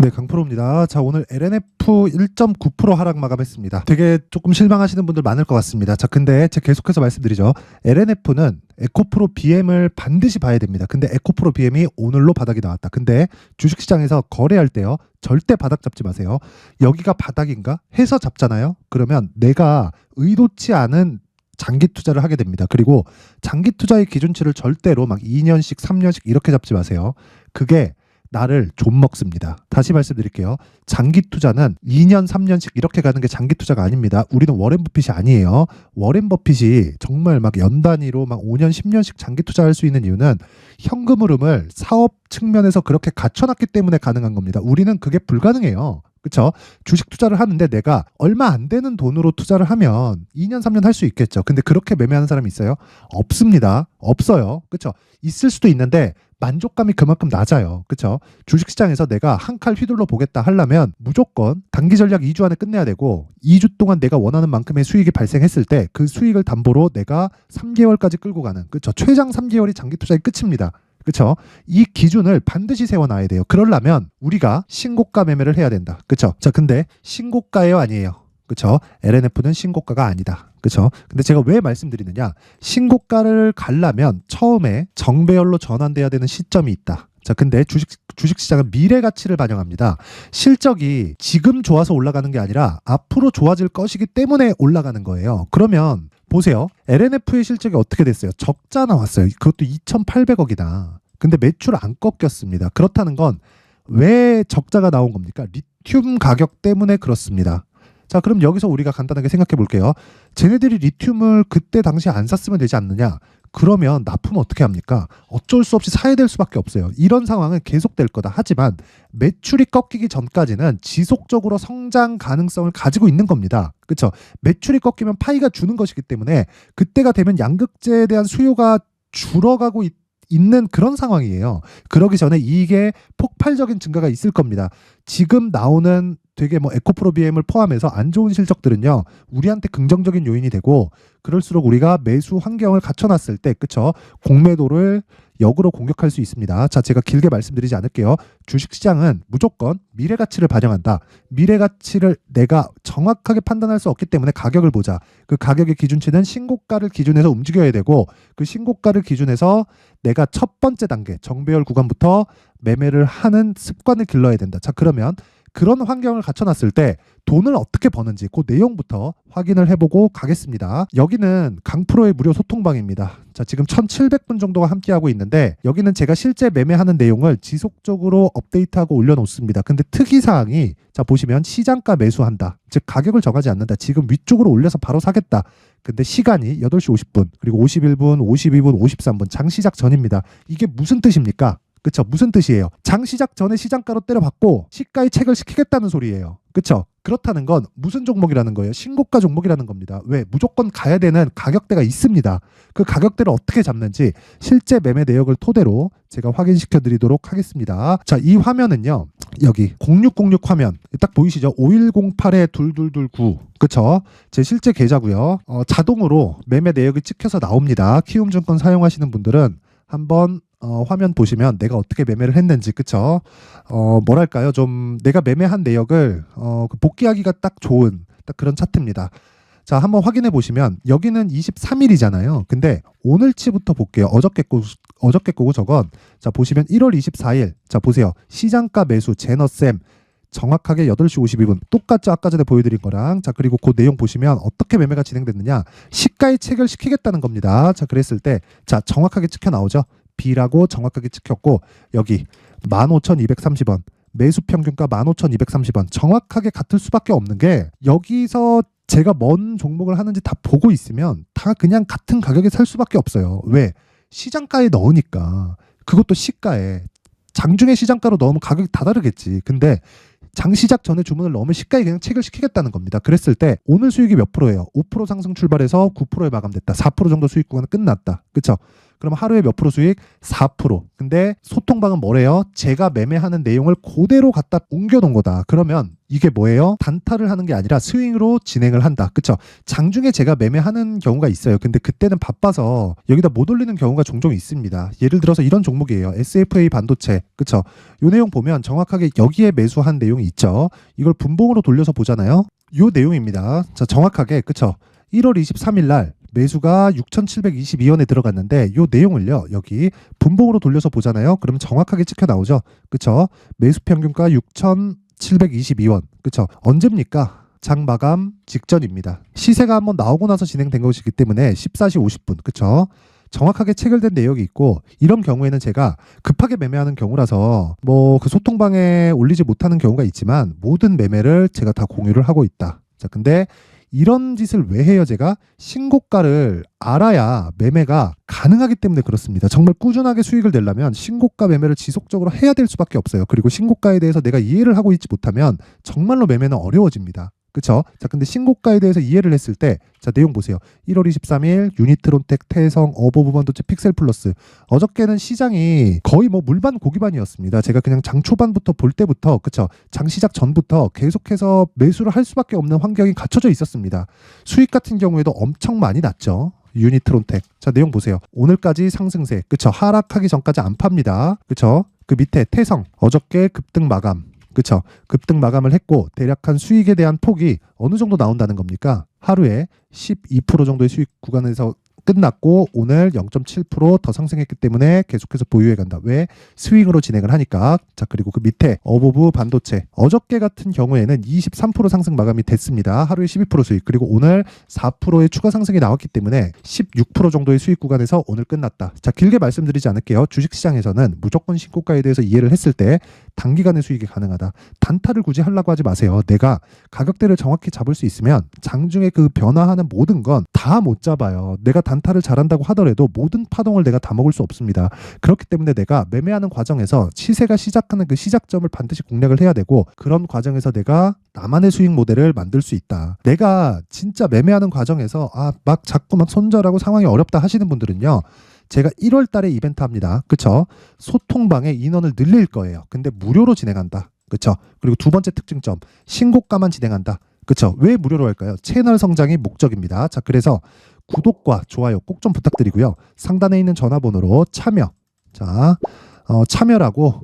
네, 강프로입니다. 자, 오늘 LNF 1.9% 하락 마감했습니다. 되게 조금 실망하시는 분들 많을 것 같습니다. 자, 근데 제가 계속해서 말씀드리죠. LNF는 에코프로 BM을 반드시 봐야 됩니다. 근데 에코프로 BM이 오늘로 바닥이 나왔다. 근데 주식시장에서 거래할 때요, 절대 바닥 잡지 마세요. 여기가 바닥인가 해서 잡잖아요. 그러면 내가 의도치 않은 장기 투자를 하게 됩니다. 그리고 장기 투자의 기준치를 절대로 막 2년씩 3년씩 이렇게 잡지 마세요. 그게 나를 좀 먹습니다. 다시 말씀드릴게요. 장기 투자는 2년, 3년씩 이렇게 가는 게 장기 투자가 아닙니다. 우리는 워렌 버핏이 아니에요. 워렌 버핏이 정말 막 연 단위로 막 5년, 10년씩 장기 투자할 수 있는 이유는 현금 흐름을 사업 측면에서 그렇게 갖춰놨기 때문에 가능한 겁니다. 우리는 그게 불가능해요. 그렇죠? 주식 투자를 하는데 내가 얼마 안 되는 돈으로 투자를 하면 2년, 3년 할 수 있겠죠. 근데 그렇게 매매하는 사람이 있어요? 없습니다. 없어요. 그렇죠? 있을 수도 있는데 만족감이 그만큼 낮아요. 그렇죠? 주식시장에서 내가 한 칼 휘둘러 보겠다 하려면 무조건 단기 전략 2주 안에 끝내야 되고 2주 동안 내가 원하는 만큼의 수익이 발생했을 때 그 수익을 담보로 내가 3개월까지 끌고 가는, 그렇죠? 최장 3개월이 장기 투자의 끝입니다. 그렇죠? 이 기준을 반드시 세워놔야 돼요. 그러려면 우리가 신고가 매매를 해야 된다. 그렇죠? 자, 근데 신고가예요, 아니에요? 그렇죠? LNF는 신고가가 아니다. 그렇죠? 근데 제가 왜 말씀드리느냐? 신고가를 가려면 처음에 정배열로 전환돼야 되는 시점이 있다. 자, 근데 주식시장은 미래 가치를 반영합니다. 실적이 지금 좋아서 올라가는 게 아니라 앞으로 좋아질 것이기 때문에 올라가는 거예요. 그러면 보세요. LNF의 실적이 어떻게 됐어요? 적자 나왔어요. 그것도 2,800억이다. 근데 매출 안 꺾였습니다. 그렇다는 건 왜 적자가 나온 겁니까? 리튬 가격 때문에 그렇습니다. 자, 그럼 여기서 우리가 간단하게 생각해 볼게요. 쟤네들이 리튬을 그때 당시에 안 샀으면 되지 않느냐? 그러면 납품 어떻게 합니까? 어쩔 수 없이 사야 될 수밖에 없어요. 이런 상황은 계속될 거다. 하지만 매출이 꺾이기 전까지는 지속적으로 성장 가능성을 가지고 있는 겁니다. 그렇죠? 매출이 꺾이면 파이가 주는 것이기 때문에 그때가 되면 양극재에 대한 수요가 줄어가고 있는 그런 상황이에요. 그러기 전에 이게 폭발적인 증가가 있을 겁니다. 지금 나오는 되게 뭐 에코프로 BM을 포함해서 안 좋은 실적들은요, 우리한테 긍정적인 요인이 되고, 그럴수록 우리가 매수 환경을 갖춰놨을 때, 그쵸? 공매도를 역으로 공격할 수 있습니다. 자, 제가 길게 말씀드리지 않을게요. 주식시장은 무조건 미래가치를 반영한다. 미래가치를 내가 정확하게 판단할 수 없기 때문에 가격을 보자. 그 가격의 기준치는 신고가를 기준해서 움직여야 되고, 그 신고가를 기준해서 내가 첫 번째 단계, 정배열 구간부터 매매를 하는 습관을 길러야 된다. 자, 그러면 그런 환경을 갖춰놨을 때 돈을 어떻게 버는지 그 내용부터 확인을 해보고 가겠습니다. 여기는 강프로의 무료 소통방입니다. 자, 지금 1,700분 정도가 함께하고 있는데 여기는 제가 실제 매매하는 내용을 지속적으로 업데이트하고 올려놓습니다. 근데 특이사항이, 자, 보시면 시장가 매수한다. 즉 가격을 정하지 않는다. 지금 위쪽으로 올려서 바로 사겠다. 근데 시간이 8시 50분, 그리고 51분, 52분, 53분, 장 시작 전입니다. 이게 무슨 뜻입니까? 그쵸? 무슨 뜻이에요? 장 시작 전에 시장가로 때려받고 시가의 책을 시키겠다는 소리예요. 그쵸? 그렇다는 건 무슨 종목이라는 거예요? 신고가 종목이라는 겁니다. 왜? 무조건 가야 되는 가격대가 있습니다. 그 가격대를 어떻게 잡는지 실제 매매 내역을 토대로 제가 확인시켜 드리도록 하겠습니다. 자, 이 화면은요, 여기 0606 화면 딱 보이시죠? 510822229, 그쵸? 제 실제 계좌고요. 자동으로 매매 내역이 찍혀서 나옵니다. 키움증권 사용하시는 분들은 한번 화면 보시면 내가 어떻게 매매를 했는지, 그쵸? 뭐랄까요? 좀 내가 매매한 내역을 복귀하기가 딱 좋은 딱 그런 차트입니다. 자, 한번 확인해 보시면 여기는 23일이잖아요. 근데 오늘치부터 볼게요. 어저께 거고 저건. 자, 보시면 1월 24일. 자, 보세요. 시장가 매수 제너쌤 정확하게 8시 52분. 똑같죠? 아까 전에 보여드린 거랑. 자, 그리고 그 내용 보시면 어떻게 매매가 진행됐느냐. 시가의 체결시키겠다는 겁니다. 자, 그랬을 때, 자, 정확하게 찍혀 나오죠? B라고 정확하게 찍혔고, 여기 15,230원. 매수 평균가 15,230원. 정확하게 같을 수밖에 없는 게, 여기서 제가 뭔 종목을 하는지 다 보고 있으면 다 그냥 같은 가격에 살 수밖에 없어요. 왜? 시장가에 넣으니까. 그것도 시가에. 장중에 시장가로 넣으면 가격이 다 다르겠지. 근데 장 시작 전에 주문을 넣으면 시가에 그냥 체결시키겠다는 겁니다. 그랬을 때 오늘 수익이 몇 프로예요? 5% 상승 출발해서 9%에 마감됐다. 4% 정도 수익 구간은 끝났다. 그렇죠? 그럼 하루에 몇 프로 수익? 4%. 근데 소통방은 뭐래요? 제가 매매하는 내용을 그대로 갖다 옮겨놓은 거다. 그러면 이게 뭐예요? 단타를 하는 게 아니라 스윙으로 진행을 한다. 그쵸? 장중에 제가 매매하는 경우가 있어요. 근데 그때는 바빠서 여기다 못 올리는 경우가 종종 있습니다. 예를 들어서 이런 종목이에요. SFA 반도체. 그쵸? 요 내용 보면 정확하게 여기에 매수한 내용이 있죠. 이걸 분봉으로 돌려서 보잖아요. 요 내용입니다. 자, 정확하게 그쵸? 1월 23일 날 매수가 6,722원에 들어갔는데 요 내용을요. 여기 분봉으로 돌려서 보잖아요. 그럼 정확하게 찍혀 나오죠. 그쵸? 매수 평균가 6,722원. 그쵸? 언제입니까? 장 마감 직전입니다. 시세가 한번 나오고 나서 진행된 것이기 때문에 14시 50분. 그쵸? 정확하게 체결된 내역이 있고 이런 경우에는 제가 급하게 매매하는 경우라서 뭐 그 소통방에 올리지 못하는 경우가 있지만 모든 매매를 제가 다 공유를 하고 있다. 자, 근데 이런 짓을 왜 해요? 제가 신고가를 알아야 매매가 가능하기 때문에 그렇습니다. 정말 꾸준하게 수익을 내려면 신고가 매매를 지속적으로 해야 될 수밖에 없어요. 그리고 신고가에 대해서 내가 이해를 하고 있지 못하면 정말로 매매는 어려워집니다. 그쵸? 자, 근데 신고가에 대해서 이해를 했을 때, 자, 내용 보세요. 1월 23일, 유니트론텍, 태성, 어버브 반도체, 픽셀 플러스. 어저께는 시장이 거의 뭐 물반 고기반이었습니다. 제가 그냥 장 초반부터 볼 때부터, 그쵸? 장 시작 전부터 계속해서 매수를 할 수밖에 없는 환경이 갖춰져 있었습니다. 수익 같은 경우에도 엄청 많이 났죠. 유니트론텍. 자, 내용 보세요. 오늘까지 상승세. 그쵸? 하락하기 전까지 안 팝니다. 그쵸? 그 밑에 태성. 어저께 급등 마감. 그쵸? 급등 마감을 했고 대략한 수익에 대한 폭이 어느 정도 나온다는 겁니까? 하루에 12% 정도의 수익 구간에서 끝났고 오늘 0.7% 더 상승했기 때문에 계속해서 보유해 간다. 왜? 스윙으로 진행을 하니까. 자, 그리고 그 밑에 어버브 반도체. 어저께 같은 경우에는 23% 상승 마감이 됐습니다. 하루에 12% 수익. 그리고 오늘 4%의 추가 상승이 나왔기 때문에 16% 정도의 수익 구간에서 오늘 끝났다. 자, 길게 말씀드리지 않을게요. 주식시장에서는 무조건 신고가에 대해서 이해를 했을 때 단기간의 수익이 가능하다. 단타를 굳이 하려고 하지 마세요. 내가 가격대를 정확히 잡을 수 있으면 장중에 그 변화하는 모든 건 다 못 잡아요. 내가 단타를 잘한다고 하더라도 모든 파동을 내가 다 먹을 수 없습니다. 그렇기 때문에 내가 매매하는 과정에서 시세가 시작하는 그 시작점을 반드시 공략을 해야 되고 그런 과정에서 내가 나만의 수익 모델을 만들 수 있다. 내가 진짜 매매하는 과정에서 막 자꾸 막 손절하고 상황이 어렵다 하시는 분들은요. 제가 1월 달에 이벤트 합니다. 그쵸? 소통방에 인원을 늘릴 거예요. 근데 무료로 진행한다. 그쵸? 그리고 두 번째 특징점, 신고가만 진행한다. 그쵸? 왜 무료로 할까요? 채널 성장이 목적입니다. 자, 그래서 구독과 좋아요 꼭 좀 부탁드리고요. 상단에 있는 전화번호로 참여. 자, 참여라고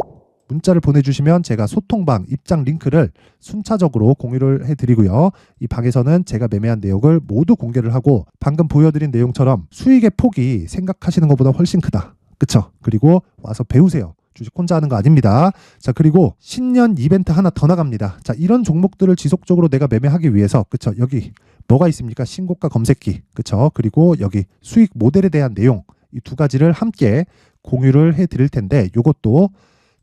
문자를 보내주시면 제가 소통방 입장 링크를 순차적으로 공유를 해드리고요. 이 방에서는 제가 매매한 내역을 모두 공개를 하고 방금 보여드린 내용처럼 수익의 폭이 생각하시는 것보다 훨씬 크다. 그쵸? 그리고 와서 배우세요. 주식 혼자 하는 거 아닙니다. 자, 그리고 신년 이벤트 하나 더 나갑니다. 자, 이런 종목들을 지속적으로 내가 매매하기 위해서, 그쵸? 여기 뭐가 있습니까? 신고가 검색기. 그쵸? 그리고 여기 수익 모델에 대한 내용. 이 두 가지를 함께 공유를 해 드릴 텐데, 요것도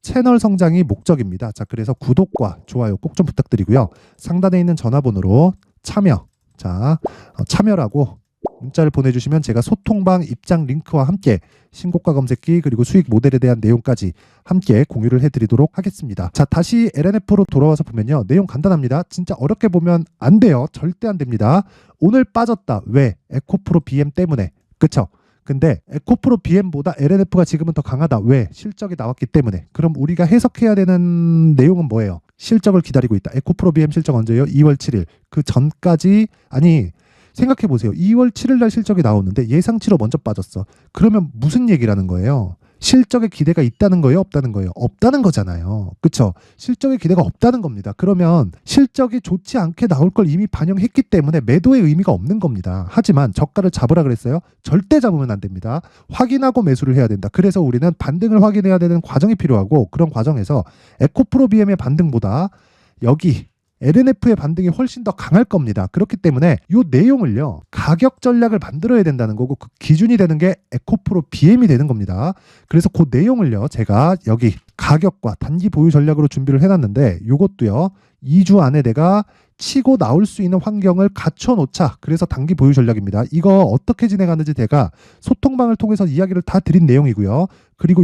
채널 성장이 목적입니다. 자, 그래서 구독과 좋아요 꼭 좀 부탁드리고요. 상단에 있는 전화번호로 참여. 자, 참여라고 문자를 보내주시면 제가 소통방 입장 링크와 함께 신고가 검색기 그리고 수익 모델에 대한 내용까지 함께 공유를 해드리도록 하겠습니다. 자, 다시 LNF로 돌아와서 보면요. 내용 간단합니다. 진짜 어렵게 보면 안 돼요. 절대 안 됩니다. 오늘 빠졌다. 왜? 에코프로 BM 때문에. 그쵸? 근데 에코프로 BM보다 LNF가 지금은 더 강하다. 왜? 실적이 나왔기 때문에. 그럼 우리가 해석해야 되는 내용은 뭐예요? 실적을 기다리고 있다. 에코프로 BM 실적 언제예요? 2월 7일. 그 전까지 생각해보세요. 2월 7일 날 실적이 나오는데 예상치로 먼저 빠졌어. 그러면 무슨 얘기라는 거예요? 실적에 기대가 있다는 거예요? 없다는 거예요? 없다는 거잖아요. 그쵸? 실적에 기대가 없다는 겁니다. 그러면 실적이 좋지 않게 나올 걸 이미 반영했기 때문에 매도의 의미가 없는 겁니다. 하지만 저가를 잡으라 그랬어요? 절대 잡으면 안 됩니다. 확인하고 매수를 해야 된다. 그래서 우리는 반등을 확인해야 되는 과정이 필요하고 그런 과정에서 에코프로 BM의 반등보다 여기 LNF의 반등이 훨씬 더 강할 겁니다. 그렇기 때문에 이 내용을요. 가격 전략을 만들어야 된다는 거고 그 기준이 되는 게 에코프로 BM이 되는 겁니다. 그래서 그 내용을요. 제가 여기 가격과 단기 보유 전략으로 준비를 해놨는데 이것도요. 2주 안에 내가 치고 나올 수 있는 환경을 갖춰놓자. 그래서 단기 보유 전략입니다. 이거 어떻게 진행하는지 제가 소통방을 통해서 이야기를 다 드린 내용이고요. 그리고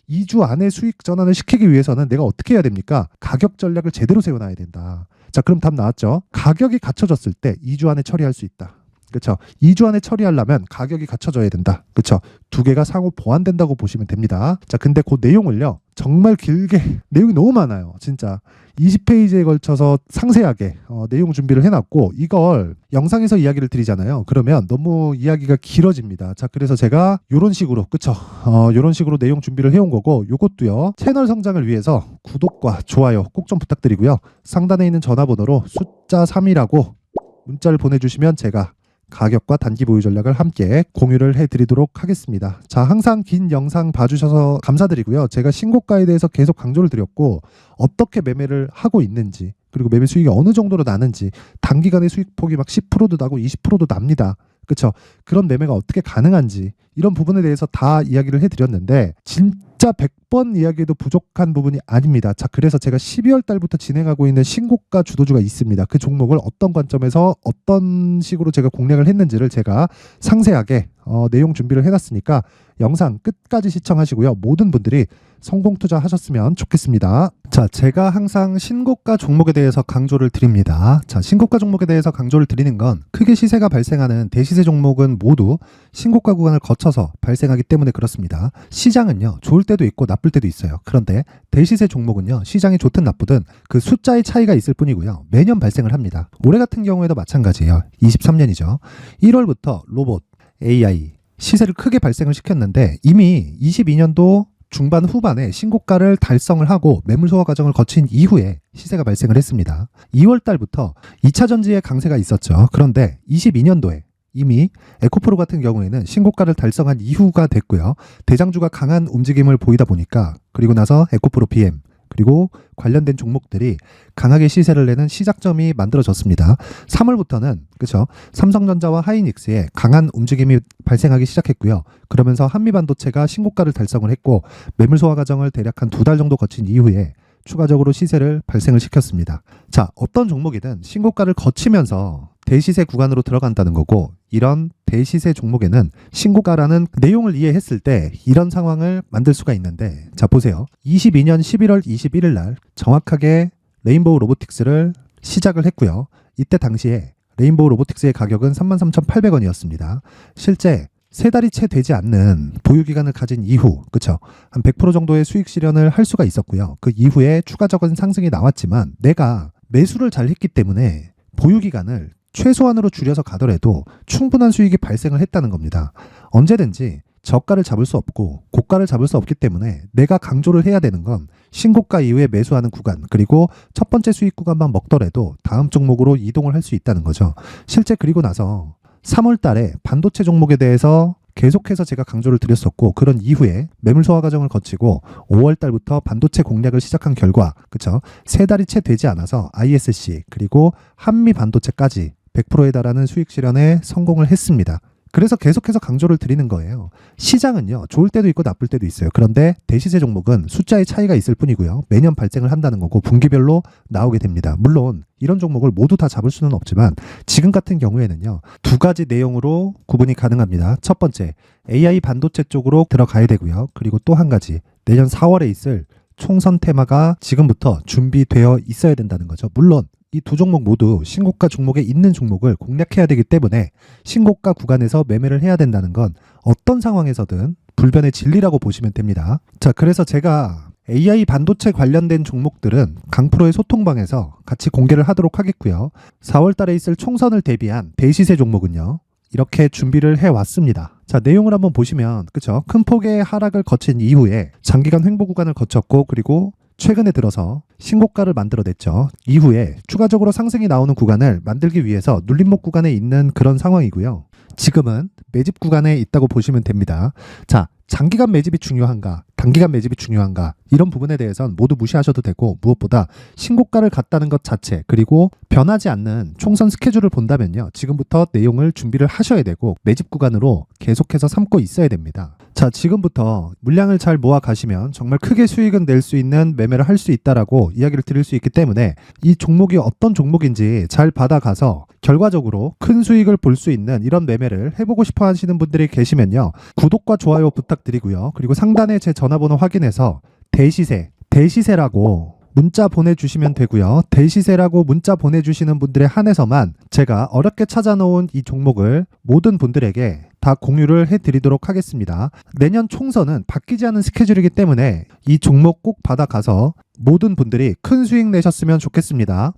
2주 안에 수익 전환을 시키기 위해서는 내가 어떻게 해야 됩니까? 가격 전략을 제대로 세워놔야 된다. 자, 그럼 답 나왔죠? 가격이 갖춰졌을 때 2주 안에 처리할 수 있다. 그렇죠. 2주 안에 처리하려면 가격이 갖춰져야 된다. 그렇죠. 두 개가 상호 보완된다고 보시면 됩니다. 자, 근데 그 내용을요. 정말 길게 내용이 너무 많아요. 진짜 20페이지에 걸쳐서 상세하게 내용 준비를 해놨고 이걸 영상에서 이야기를 드리잖아요. 그러면 너무 이야기가 길어집니다. 자, 그래서 제가 이런 식으로 그쵸? 이런 식으로 내용 준비를 해온 거고 이것도요. 채널 성장을 위해서 구독과 좋아요 꼭 좀 부탁드리고요. 상단에 있는 전화번호로 숫자 3이라고 문자를 보내주시면 제가 가격과 단기 보유 전략을 함께 공유를 해드리도록 하겠습니다. 자, 항상 긴 영상 봐주셔서 감사드리고요. 제가 신고가에 대해서 계속 강조를 드렸고 어떻게 매매를 하고 있는지 그리고 매매 수익이 어느 정도로 나는지 단기간에 수익폭이 막 10%도 나고 20%도 납니다. 그렇죠? 그런 매매가 어떻게 가능한지 이런 부분에 대해서 다 이야기를 해드렸는데 진짜 100번 이야기해도 부족한 부분이 아닙니다. 자, 그래서 제가 12월 달부터 진행하고 있는 신고가 주도주가 있습니다. 그 종목을 어떤 관점에서 어떤 식으로 제가 공략을 했는지를 제가 상세하게 내용 준비를 해놨으니까 영상 끝까지 시청하시고요. 모든 분들이 성공 투자하셨으면 좋겠습니다. 자, 제가 항상 신고가 종목에 대해서 강조를 드립니다. 자, 신고가 종목에 대해서 강조를 드리는 건 크게 시세가 발생하는 대시세 종목은 모두 신고가 구간을 거쳐서 발생하기 때문에 그렇습니다. 시장은요, 좋을 때도 있고 나쁠 때도 있어요. 그런데 대시세 종목은요, 시장이 좋든 나쁘든 그 숫자의 차이가 있을 뿐이고요. 매년 발생을 합니다. 올해 같은 경우에도 마찬가지예요. 23년이죠. 1월부터 로봇, AI, 시세를 크게 발생을 시켰는데 이미 22년도 중반 후반에 신고가를 달성을 하고 매물 소화 과정을 거친 이후에 시세가 발생을 했습니다. 2월 달부터 2차 전지의 강세가 있었죠. 그런데 22년도에 이미 에코프로 같은 경우에는 신고가를 달성한 이후가 됐고요. 대장주가 강한 움직임을 보이다 보니까 그리고 나서 에코프로 BM 그리고 관련된 종목들이 강하게 시세를 내는 시작점이 만들어졌습니다. 3월부터는 그렇죠. 삼성전자와 하이닉스의 강한 움직임이 발생하기 시작했고요. 그러면서 한미반도체가 신고가를 달성을 했고 매물 소화 과정을 대략 한 2달 정도 거친 이후에 추가적으로 시세를 발생을 시켰습니다. 자, 어떤 종목이든 신고가를 거치면서 대시세 구간으로 들어간다는 거고 이런 대시세 종목에는 신고가라는 내용을 이해했을 때 이런 상황을 만들 수가 있는데 자, 보세요. 22년 11월 21일 날 정확하게 레인보우 로보틱스를 시작을 했고요. 이때 당시에 레인보우 로보틱스의 가격은 33,800원이었습니다. 실제 세 달이 채 되지 않는 보유기간을 가진 이후, 그쵸? 한 100% 정도의 수익 실현을 할 수가 있었고요. 그 이후에 추가적인 상승이 나왔지만 내가 매수를 잘 했기 때문에 보유기간을 최소한으로 줄여서 가더라도 충분한 수익이 발생을 했다는 겁니다. 언제든지 저가를 잡을 수 없고 고가를 잡을 수 없기 때문에 내가 강조를 해야 되는 건 신고가 이후에 매수하는 구간 그리고 첫 번째 수익 구간만 먹더라도 다음 종목으로 이동을 할 수 있다는 거죠. 실제 그리고 나서 3월 달에 반도체 종목에 대해서 계속해서 제가 강조를 드렸었고 그런 이후에 매물 소화 과정을 거치고 5월 달부터 반도체 공략을 시작한 결과 그쵸? 세 달이 채 되지 않아서 ISC 그리고 한미 반도체까지 100%에 달하는 수익 실현에 성공을 했습니다. 그래서 계속해서 강조를 드리는 거예요. 시장은요, 좋을 때도 있고 나쁠 때도 있어요. 그런데 대시세 종목은 숫자의 차이가 있을 뿐이고요. 매년 발생을 한다는 거고 분기별로 나오게 됩니다. 물론 이런 종목을 모두 다 잡을 수는 없지만 지금 같은 경우에는요, 두 가지 내용으로 구분이 가능합니다. 첫 번째, AI 반도체 쪽으로 들어가야 되고요. 그리고 또 한 가지, 내년 4월에 있을 총선 테마가 지금부터 준비되어 있어야 된다는 거죠. 물론 이 두 종목 모두 신고가 종목에 있는 종목을 공략해야 되기 때문에 신고가 구간에서 매매를 해야 된다는 건 어떤 상황에서든 불변의 진리라고 보시면 됩니다. 자, 그래서 제가 AI 반도체 관련된 종목들은 강프로의 소통방에서 같이 공개를 하도록 하겠고요. 4월 달에 있을 총선을 대비한 대시세 종목은요, 이렇게 준비를 해왔습니다. 자, 내용을 한번 보시면 그쵸? 큰 폭의 하락을 거친 이후에 장기간 횡보 구간을 거쳤고 그리고 최근에 들어서 신고가를 만들어냈죠. 이후에 추가적으로 상승이 나오는 구간을 만들기 위해서 눌림목 구간에 있는 그런 상황이고요. 지금은 매집 구간에 있다고 보시면 됩니다. 자, 장기간 매집이 중요한가, 단기간 매집이 중요한가 이런 부분에 대해서는 모두 무시하셔도 되고 무엇보다 신고가를 갔다는 것 자체 그리고 변하지 않는 총선 스케줄을 본다면요. 지금부터 내용을 준비를 하셔야 되고 매집 구간으로 계속해서 삼고 있어야 됩니다. 자, 지금부터 물량을 잘 모아 가시면 정말 크게 수익은 낼 수 있는 매매를 할 수 있다라고 이야기를 드릴 수 있기 때문에 이 종목이 어떤 종목인지 잘 받아가서 결과적으로 큰 수익을 볼 수 있는 이런 매매를 해보고 싶어 하시는 분들이 계시면요. 구독과 좋아요 부탁드리고요. 그리고 상단에 제 전화번호 확인해서 대시세라고 문자 보내주시면 되고요. 대시세라고 문자 보내주시는 분들에 한해서만 제가 어렵게 찾아놓은 이 종목을 모든 분들에게 다 공유를 해드리도록 하겠습니다. 내년 총선은 바뀌지 않은 스케줄이기 때문에 이 종목 꼭 받아가서 모든 분들이 큰 수익 내셨으면 좋겠습니다.